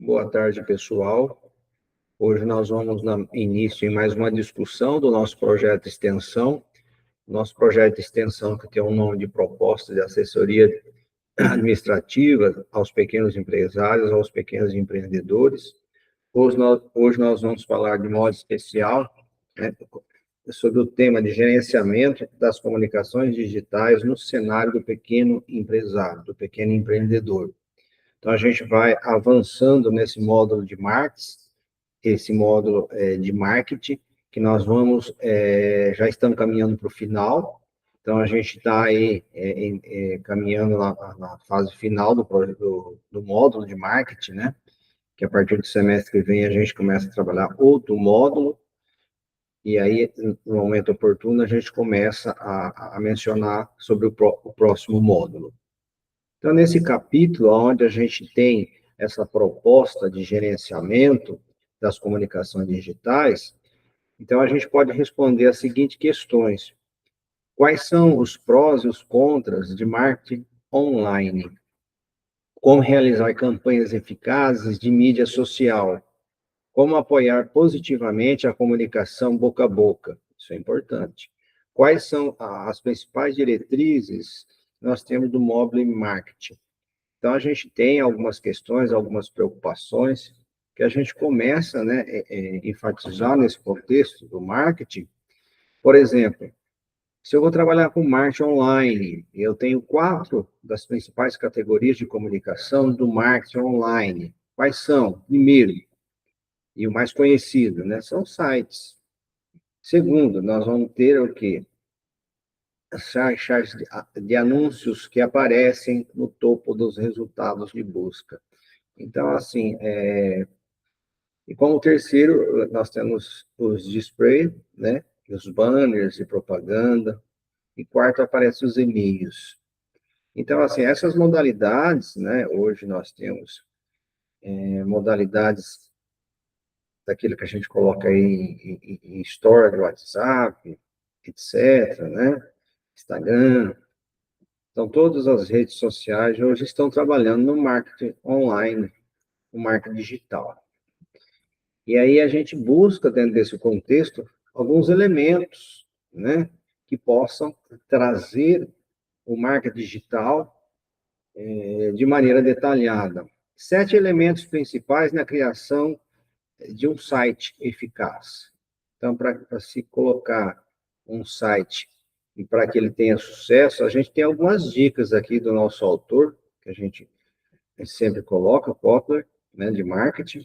Boa tarde, pessoal. Hoje nós vamos dar início em mais uma discussão do nosso projeto de extensão. Nosso projeto de extensão que tem o nome de Proposta de Assessoria Administrativa aos Pequenos Empresários, aos Pequenos Empreendedores. Hoje nós vamos falar de modo especial, né, sobre o tema de gerenciamento das comunicações digitais no cenário do pequeno empresário, do pequeno empreendedor. Então, a gente vai avançando nesse módulo de marketing, esse módulo de marketing, que nós vamos, já estamos caminhando para o final. Então, a gente está aí caminhando na fase final do módulo de marketing, né? Que a partir do semestre que vem a gente começa a trabalhar outro módulo, e aí, no momento oportuno, a gente começa a mencionar sobre o próximo módulo. Então, nesse capítulo, onde a gente tem essa proposta de gerenciamento das comunicações digitais, então a gente pode responder as seguintes questões: quais são os prós e os contras de marketing online? Como realizar campanhas eficazes de mídia social? Como apoiar positivamente a comunicação boca a boca? Isso é importante. Quais são as principais diretrizes que nós temos do Mobile Marketing? Então, a gente tem algumas questões, algumas preocupações que a gente começa, né, enfatizar nesse contexto do marketing. Por exemplo, se eu vou trabalhar com marketing online, eu tenho 4 das principais categorias de comunicação do marketing online. Quais são? Primeiro, e o mais conhecido, né, são sites. Segundo, nós vamos ter o quê? Sites de anúncios que aparecem no topo dos resultados de busca. Então, assim, e como terceiro, nós temos os display, né? Os banners de propaganda. E quarto, aparecem os e-mails. Então, assim, essas modalidades, né? Hoje nós temos modalidades daquilo que a gente coloca aí em store do WhatsApp, etc., né? Instagram. Então, todas as redes sociais hoje estão trabalhando no marketing online, no marketing digital. E aí a gente busca, dentro desse contexto, alguns elementos, né, que possam trazer o marketing digital de maneira detalhada. 7 elementos principais na criação de um site eficaz. Então, para se colocar um site e para que ele tenha sucesso, a gente tem algumas dicas aqui do nosso autor, que a gente sempre coloca, Kotler, né, de marketing,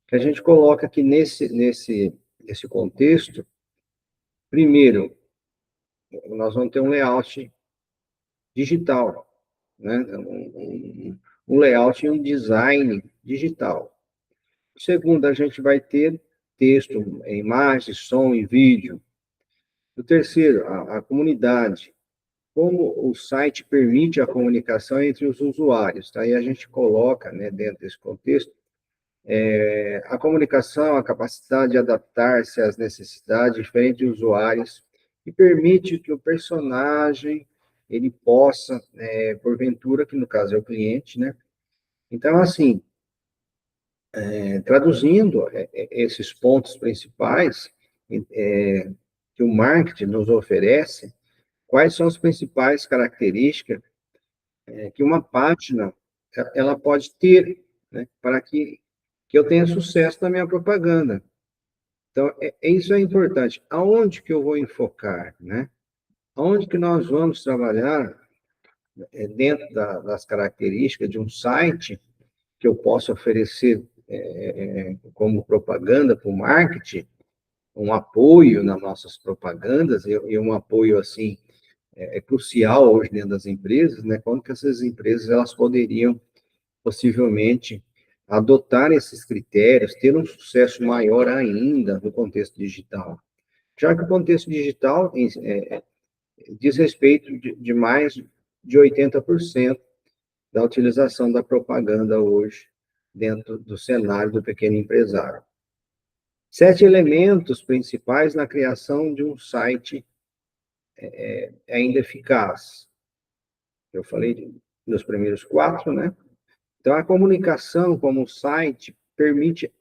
que a gente coloca aqui nesse contexto. Primeiro, nós vamos ter um layout digital, né? Um layout e um design digital. Segundo, a gente vai ter texto, imagem, som e vídeo. O terceiro, a comunidade. Como o site permite a comunicação entre os usuários. Tá? Aí a gente coloca, né, dentro desse contexto, a comunicação, a capacidade de adaptar-se às necessidades de diferentes usuários e permite que o personagem ele possa, porventura, que no caso é o cliente, né? Então, assim, traduzindo esses pontos principais que o marketing nos oferece, quais são as principais características que uma página ela pode ter, né, para que eu tenha sucesso na minha propaganda. Então, isso é importante. Aonde que eu vou enfocar, né? Aonde que nós vamos trabalhar dentro das características de um site que eu possa oferecer como propaganda para o marketing, um apoio nas nossas propagandas e um apoio, assim, crucial hoje dentro das empresas, né? Como que essas empresas elas poderiam possivelmente adotar esses critérios, ter um sucesso maior ainda no contexto digital. Já que o contexto digital diz respeito de mais de 80% da utilização da propaganda hoje dentro do cenário do pequeno empresário. 7 elementos principais na criação de um site ainda eficaz. Eu falei dos primeiros 4, né? Então, a comunicação como site permite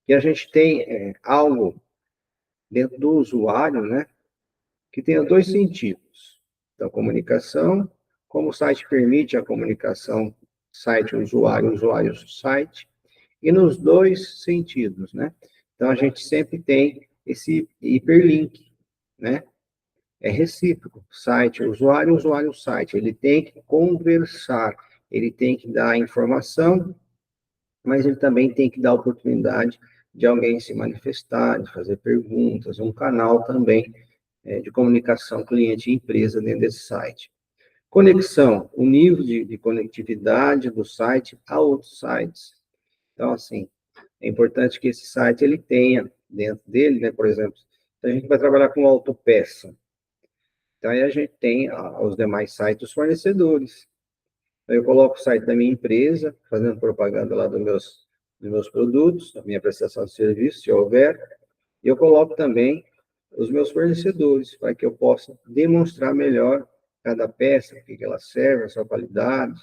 que a gente tenha algo dentro do usuário, né, que tenha dois sentidos. Então, comunicação, como o site permite a comunicação site-usuário, usuário-site, e nos dois sentidos, né? Então, a gente sempre tem esse hiperlink, né? É recíproco, site, usuário, usuário, site. Ele tem que conversar, ele tem que dar informação, mas ele também tem que dar oportunidade de alguém se manifestar, de fazer perguntas, um canal também de comunicação cliente-empresa dentro desse site. Conexão, o nível de conectividade do site a outros sites. Então, assim, é importante que esse site ele tenha dentro dele, né, por exemplo, a gente vai trabalhar com autopeça. Então, aí a gente tem os demais sites dos fornecedores. Então, eu coloco o site da minha empresa, fazendo propaganda lá dos meus produtos, da minha prestação de serviço, se houver, e eu coloco também os meus fornecedores, para que eu possa demonstrar melhor cada peça, o que ela serve, a sua qualidade,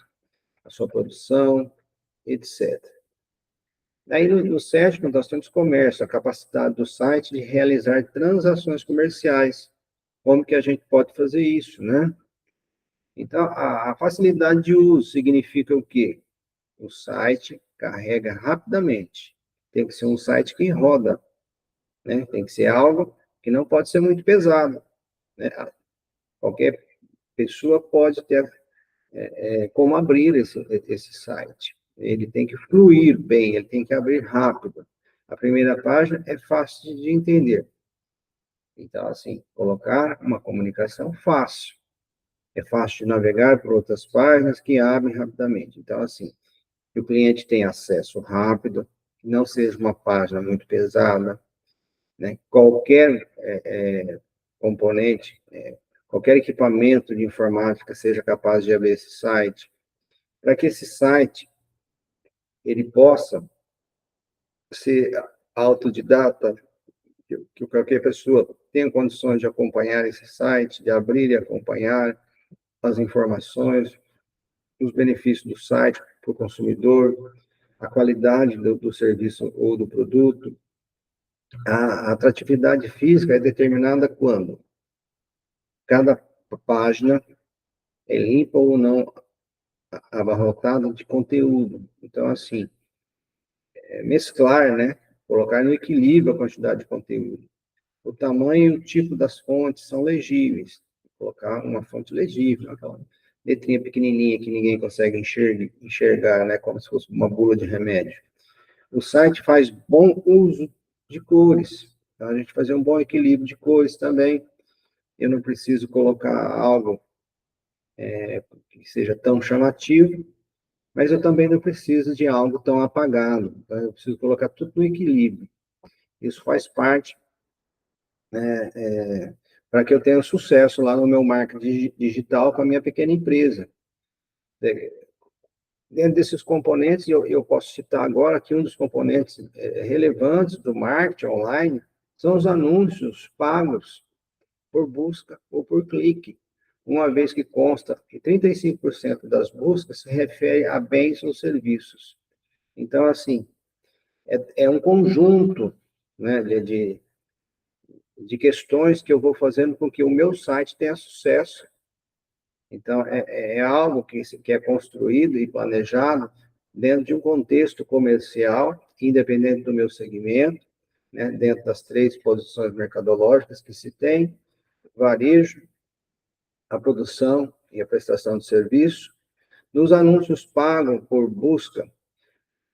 a sua produção, etc. Aí, no sétimo, nós temos comércio, a capacidade do site de realizar transações comerciais. Como que a gente pode fazer isso, né? Então, a facilidade de uso significa o quê? O site carrega rapidamente. Tem que ser um site que roda, né? Tem que ser algo que não pode ser muito pesado, né? Qualquer pessoa pode ter como abrir esse site. Ele tem que fluir bem, ele tem que abrir rápido. A primeira página é fácil de entender. Então, assim, colocar uma comunicação fácil. É fácil de navegar por outras páginas que abrem rapidamente. Então, assim, que o cliente tenha acesso rápido, que não seja uma página muito pesada, né? Qualquer componente, qualquer equipamento de informática seja capaz de abrir esse site, para que esse site ele possa ser autodidata, que qualquer pessoa tenha condições de acompanhar esse site, de abrir e acompanhar as informações, os benefícios do site para o consumidor, a qualidade do serviço ou do produto. A atratividade física é determinada quando cada página é limpa ou não abarrotada de conteúdo. Então, assim, mesclar, né? Colocar no equilíbrio a quantidade de conteúdo. O tamanho e o tipo das fontes são legíveis. Colocar uma fonte legível, aquela letrinha pequenininha que ninguém consegue enxergar, né? Como se fosse uma bula de remédio. O site faz bom uso de cores. Então, a gente fazer um bom equilíbrio de cores também. Eu não preciso colocar algo que seja tão chamativo, mas eu também não preciso de algo tão apagado. Então, eu preciso colocar tudo no equilíbrio. Isso faz parte para que eu tenha sucesso lá no meu marketing digital com a minha pequena empresa. Dentro desses componentes, eu posso citar agora que um dos componentes relevantes do marketing online são os anúncios pagos por busca ou por clique, uma vez que consta que 35% das buscas se refere a bens ou serviços. Então, assim, é um conjunto, né, de questões que eu vou fazendo com que o meu site tenha sucesso. Então, é algo que é construído e planejado dentro de um contexto comercial, independente do meu segmento, né, dentro das 3 posições mercadológicas que se tem, varejo, a produção e a prestação de serviço. Nos anúncios pagos por busca,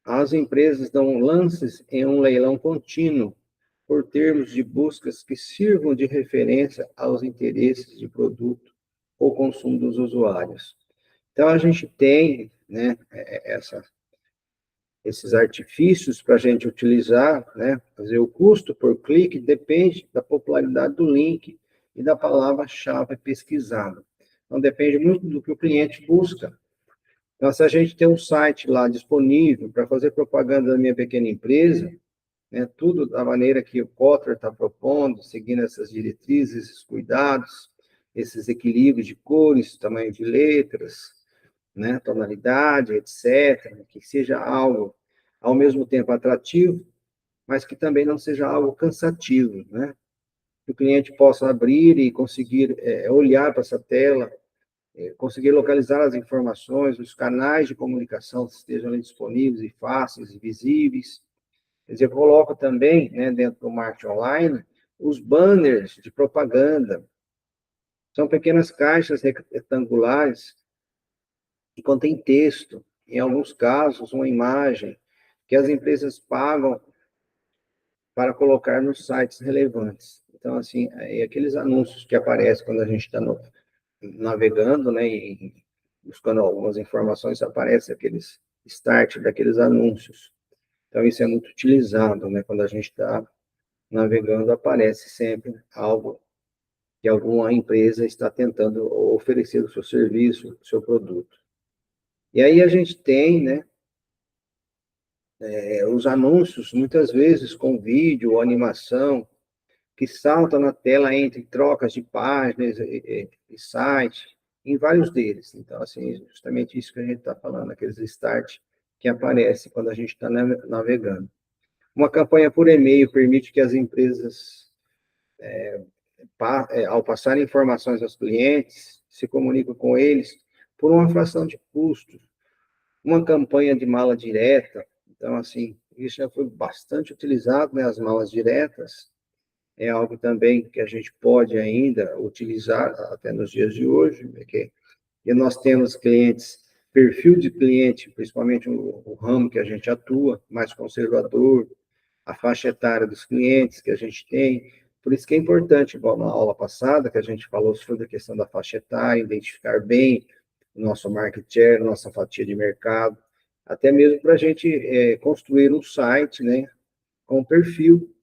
as empresas dão lances em um leilão contínuo por termos de buscas que sirvam de referência aos interesses de produto ou consumo dos usuários. Então, a gente tem, né, esses artifícios para a gente utilizar, né, fazer o custo por clique depende da popularidade do link e da palavra-chave pesquisada. Então, depende muito do que o cliente busca. Então, se a gente tem um site lá disponível para fazer propaganda da minha pequena empresa, né, tudo da maneira que o Kotler está propondo, seguindo essas diretrizes, esses cuidados, esses equilíbrios de cores, tamanho de letras, né, tonalidade, etc., que seja algo, ao mesmo tempo, atrativo, mas que também não seja algo cansativo, né? Que o cliente possa abrir e conseguir olhar para essa tela, conseguir localizar as informações, os canais de comunicação estejam ali disponíveis e fáceis e visíveis. Quer dizer, eu coloco também, né, dentro do marketing online, os banners de propaganda. São pequenas caixas retangulares que contêm texto, em alguns casos, uma imagem, que as empresas pagam para colocar nos sites relevantes. Então, assim, aqueles anúncios que aparecem quando a gente está navegando, né, e buscando algumas informações, aparece aqueles start daqueles anúncios. Então, isso é muito utilizado, né, quando a gente está navegando, aparece sempre algo que alguma empresa está tentando oferecer o seu serviço, o seu produto. E aí a gente tem, né, os anúncios, muitas vezes com vídeo ou animação, que saltam na tela entre trocas de páginas e site, em vários deles. Então, assim, justamente isso que a gente está falando, aqueles start que aparecem quando a gente está navegando. Uma campanha por e-mail permite que as empresas, ao passar informações aos clientes, se comunicam com eles por uma fração de custos. Uma campanha de mala direta, então, assim, isso já foi bastante utilizado, né, as malas diretas, é algo também que a gente pode ainda utilizar até nos dias de hoje, porque nós temos clientes, perfil de cliente, principalmente o ramo que a gente atua, mais conservador, a faixa etária dos clientes que a gente tem. Por isso que é importante, igual na aula passada, que a gente falou sobre a questão da faixa etária, identificar bem o nosso market share, nossa fatia de mercado, até mesmo para a gente construir um site, né, com perfil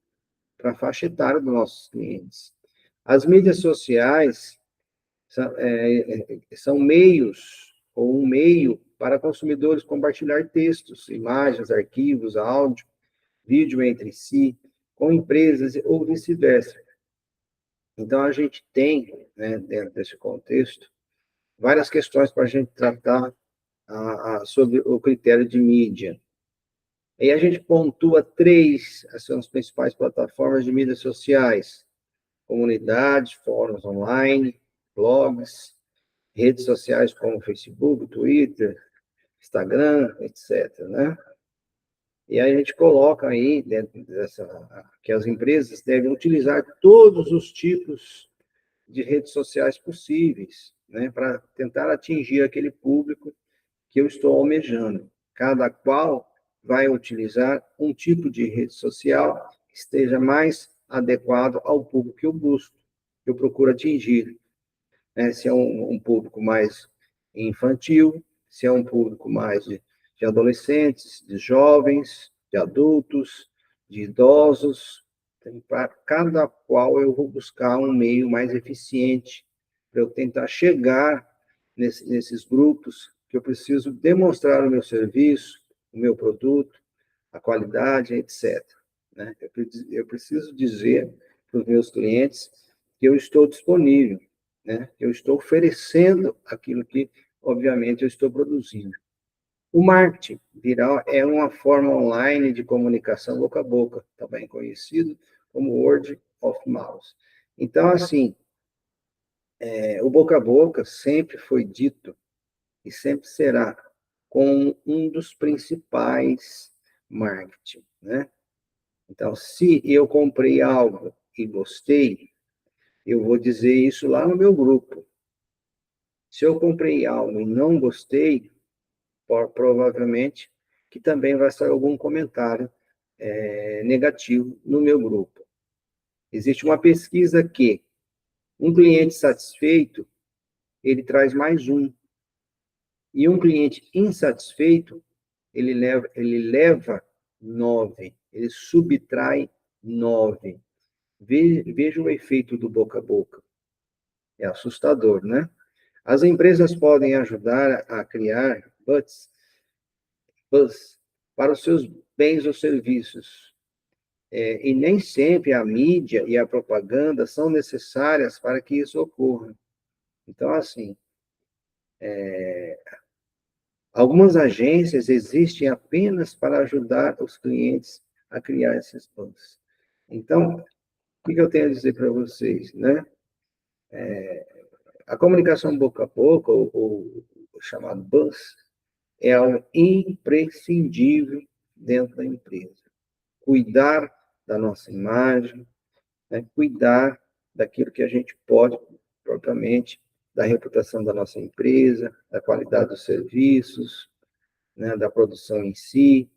para a faixa etária dos nossos clientes. As mídias sociais são meios, ou um meio, para consumidores compartilhar textos, imagens, arquivos, áudio, vídeo entre si, com empresas ou vice-versa. Então, a gente tem, né, dentro desse contexto, várias questões para a gente tratar sobre o critério de mídia. E a gente pontua três, são as principais plataformas de mídias sociais: comunidades, fóruns online, blogs, redes sociais como Facebook, Twitter, Instagram, etc., né? E aí a gente coloca aí, dentro dessa, que as empresas devem utilizar todos os tipos de redes sociais possíveis, né, para tentar atingir aquele público que eu estou almejando. Cada qual vai utilizar um tipo de rede social que esteja mais adequado ao público que eu busco, que eu procuro atingir. Se é um público mais infantil, se é um público mais de adolescentes, de jovens, de adultos, de idosos. Para cada qual eu vou buscar um meio mais eficiente para eu tentar chegar nesses grupos que eu preciso demonstrar o meu serviço, o meu produto, a qualidade, etc. Né? Eu preciso dizer para os meus clientes que eu estou disponível, né? Eu estou oferecendo aquilo que, obviamente, eu estou produzindo. O marketing viral é uma forma online de comunicação boca a boca, também conhecido como word of mouth. Então, assim, o boca a boca sempre foi dito e sempre será como um dos principais marketing, né? Então, se eu comprei algo e gostei, eu vou dizer isso lá no meu grupo. Se eu comprei algo e não gostei, provavelmente que também vai sair algum comentário negativo no meu grupo. Existe uma pesquisa que um cliente satisfeito, ele traz mais um. E um cliente insatisfeito, ele leva 9, ele subtrai 9. Veja o efeito do boca a boca. É assustador, né? As empresas podem ajudar a criar buzz para os seus bens ou serviços. E nem sempre a mídia e a propaganda são necessárias para que isso ocorra. Então, assim, Algumas agências existem apenas para ajudar os clientes a criar esses bans. Então, o que eu tenho a dizer para vocês, né? A comunicação boca a boca, ou o chamado buzz, é algo imprescindível dentro da empresa. Cuidar da nossa imagem, né? Cuidar daquilo que a gente pode, propriamente, da reputação da nossa empresa, da qualidade dos serviços, né? Da produção em si,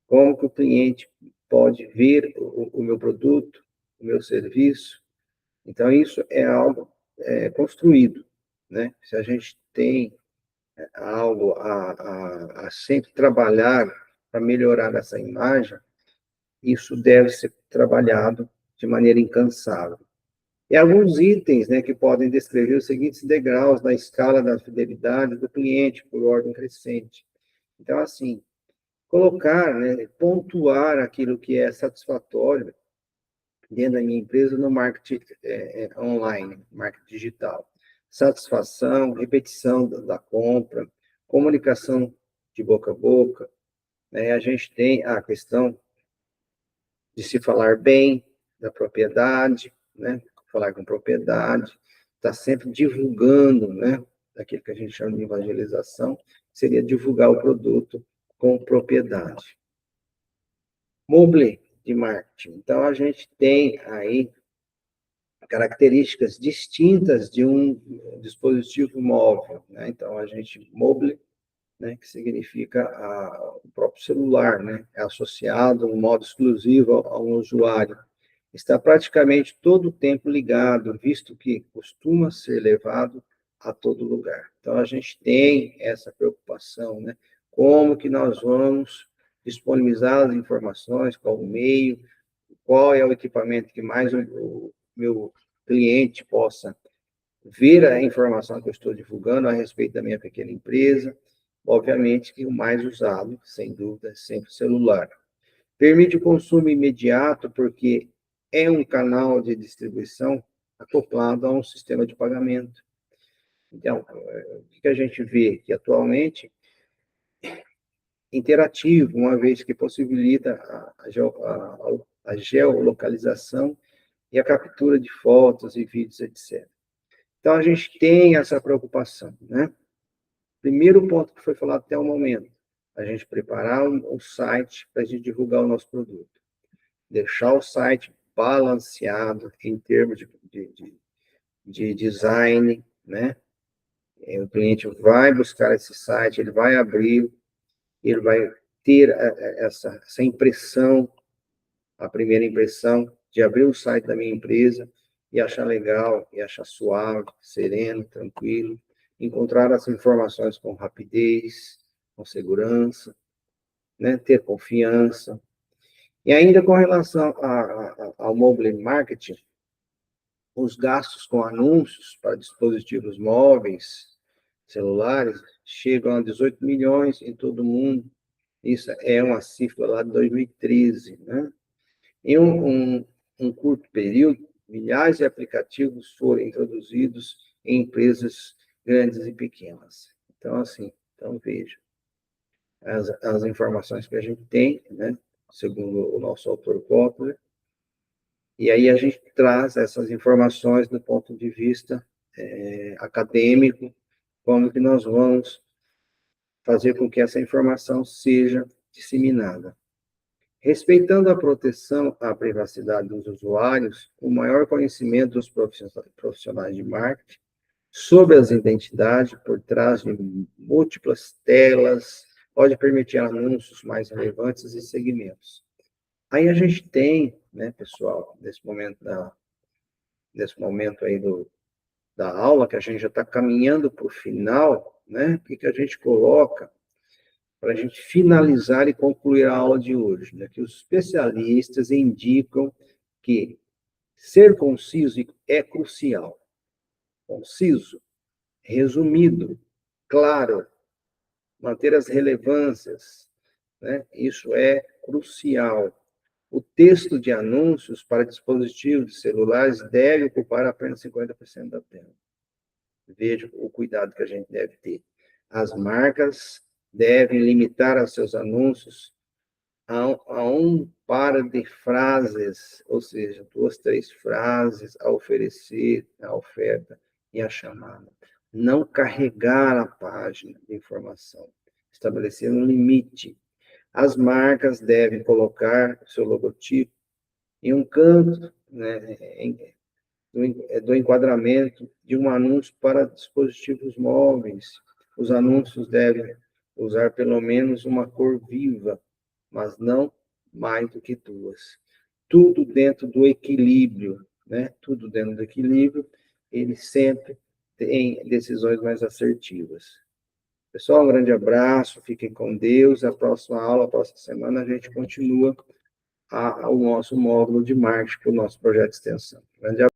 como que o cliente pode ver o meu produto, o meu serviço. Então, isso é algo construído, né? Se a gente tem algo a sempre trabalhar para melhorar essa imagem, isso deve ser trabalhado de maneira incansável. E alguns itens, né, que podem descrever os seguintes degraus na escala da fidelidade do cliente por ordem crescente. Então, assim, colocar, né, pontuar aquilo que é satisfatório dentro da minha empresa no marketing online, marketing digital. Satisfação, repetição da compra, comunicação de boca a boca, né? A gente tem a questão de se falar bem da propriedade, né? Falar com propriedade, estar sempre divulgando, né? Daquilo que a gente chama de evangelização, seria divulgar o produto com propriedade. Mobile de marketing. Então, a gente tem aí características distintas de um dispositivo móvel, né? Então, a gente, mobile, né, que significa o próprio celular, né? É associado um modo exclusivo a um usuário. Está praticamente todo o tempo ligado, visto que costuma ser levado a todo lugar. Então, a gente tem essa preocupação, né? Como que nós vamos disponibilizar as informações, qual o meio, qual é o equipamento que mais o meu cliente possa ver a informação que eu estou divulgando a respeito da minha pequena empresa. Obviamente que o mais usado, sem dúvida, é sempre o celular. Permite o consumo imediato, porque é um canal de distribuição acoplado a um sistema de pagamento. Então, o que a gente vê que atualmente interativo, uma vez que possibilita a geolocalização e a captura de fotos e vídeos, etc. Então, a gente tem essa preocupação, né? Primeiro ponto que foi falado até o momento, a gente preparar um site para a gente divulgar o nosso produto. Deixar o site balanceado em termos de design, né? O cliente vai buscar esse site, ele vai abrir, ele vai ter essa impressão, a primeira impressão de abrir o site da minha empresa e achar legal, e achar suave, sereno, tranquilo, encontrar as informações com rapidez, com segurança, né? Ter confiança. E ainda com relação ao mobile marketing, os gastos com anúncios para dispositivos móveis, celulares, chegam a 18 milhões em todo o mundo. Isso é uma cifra lá de 2013, né? Em um curto período, milhares de aplicativos foram introduzidos em empresas grandes e pequenas. Então, assim, veja, as informações que a gente tem, né, segundo o nosso autor Kotler, e aí a gente traz essas informações do ponto de vista acadêmico, como que nós vamos fazer com que essa informação seja disseminada. Respeitando a proteção à privacidade dos usuários, o maior conhecimento dos profissionais de marketing sobre as identidades por trás de múltiplas telas, pode permitir anúncios mais relevantes e segmentos. Aí a gente tem, né, pessoal, nesse momento aí da aula, que a gente já está caminhando para o final, né, o que a gente coloca para a gente finalizar e concluir a aula de hoje, né, que os especialistas indicam que ser conciso é crucial. Conciso, resumido, claro, manter as relevâncias, né, isso é crucial. O texto de anúncios para dispositivos celulares deve ocupar apenas 50% da tela. Veja o cuidado que a gente deve ter. As marcas devem limitar os seus anúncios a um par de frases, ou seja, 2, 3 frases a oferecer, a oferta e a chamada. Não carregar a página de informação, estabelecer um limite. As marcas devem colocar o seu logotipo em um canto, né, do enquadramento de um anúncio para dispositivos móveis. Os anúncios devem usar pelo menos uma cor viva, mas não mais do que 2. Tudo dentro do equilíbrio, né? Tudo dentro do equilíbrio, ele sempre tem decisões mais assertivas. Pessoal, um grande abraço, fiquem com Deus. A próxima aula, a próxima semana, a gente continua o nosso módulo de marketing para o nosso projeto de extensão. Grande abraço.